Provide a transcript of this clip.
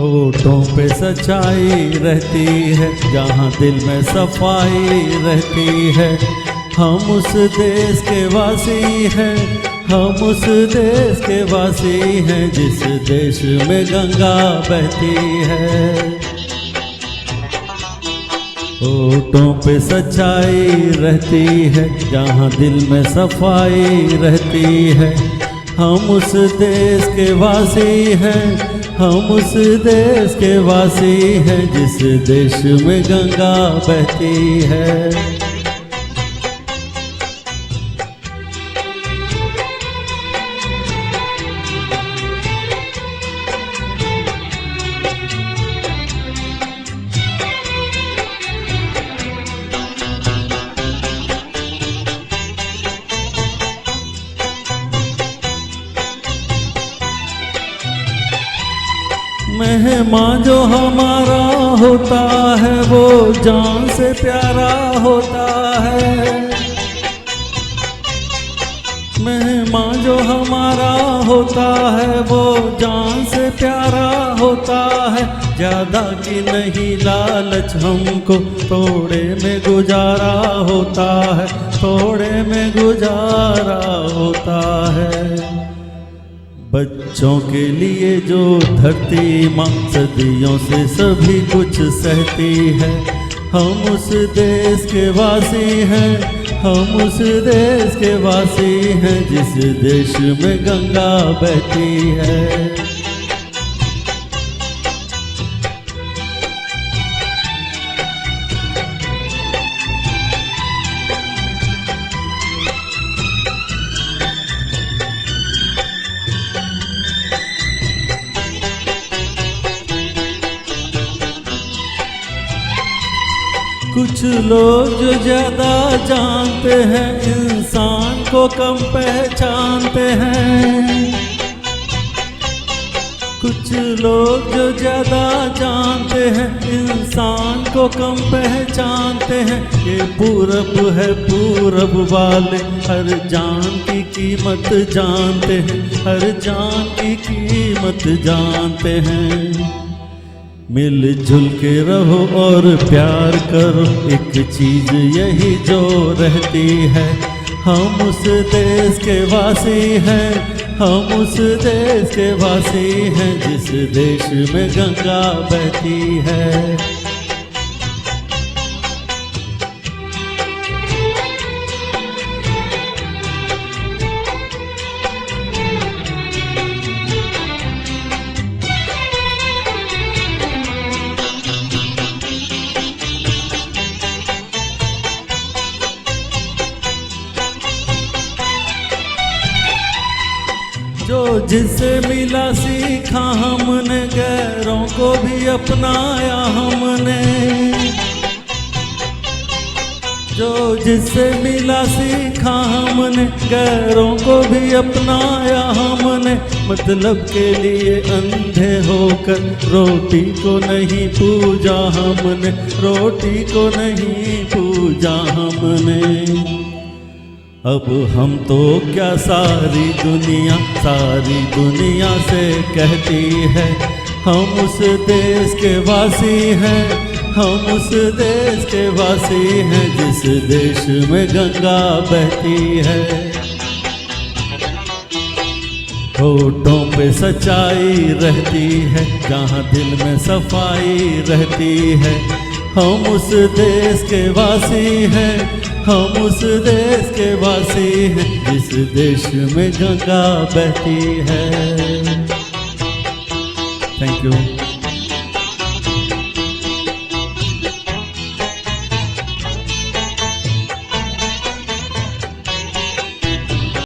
होठों पे सच्चाई रहती है, जहाँ दिल में सफाई रहती है। हम उस देश के वासी हैं, हम उस देश के वासी हैं, जिस देश में गंगा बहती है। होठों पे सच्चाई रहती है, जहाँ दिल में सफाई रहती है। हम उस देश के वासी हैं, हम उस देश के वासी हैं, जिस देश में गंगा बहती है। मेहमान जो हमारा होता है, वो जान से प्यारा होता है। मेहमान जो हमारा होता है, वो जान से प्यारा होता है। ज़्यादा की नहीं लालच हमको, थोड़े में गुजारा होता है, थोड़े में गुजारा होता है। बच्चों के लिए जो धरती माँ सदियों से सभी कुछ सहती है। हम उस देश के वासी हैं, हम उस देश के वासी हैं, जिस देश में गंगा बहती है। कुछ लोग जो ज़्यादा जानते हैं, इंसान को कम पहचानते हैं। कुछ लोग जो ज़्यादा जानते हैं, इंसान को कम पहचानते हैं। ये पूरब है, पूरब वाले हर जान की कीमत जानते हैं, हर जान की कीमत जानते हैं। मिलजुल के रहो और प्यार करो, एक चीज यही जो रहती है। हम उस देश के वासी हैं, हम उस देश के वासी हैं, जिस देश में गंगा बहती है। जो जिससे मिला सीखा हमने, गैरों को भी अपनाया हमने। जो जिससे मिला सीखा हमने, गैरों को भी अपनाया हमने। मतलब के लिए अंधे होकर रोटी को नहीं पूजा हमने, रोटी को नहीं पूजा हमने। अब हम तो क्या सारी दुनिया से कहती है। हम उस देश के वासी हैं, हम उस देश के वासी हैं, जिस देश में गंगा बहती है। होठों पे सच्चाई रहती है, जहाँ दिल में सफाई रहती है। हम उस देश के वासी हैं, हम उस देश के वासी हैं, जिस देश में गंगा बहती है। Thank you.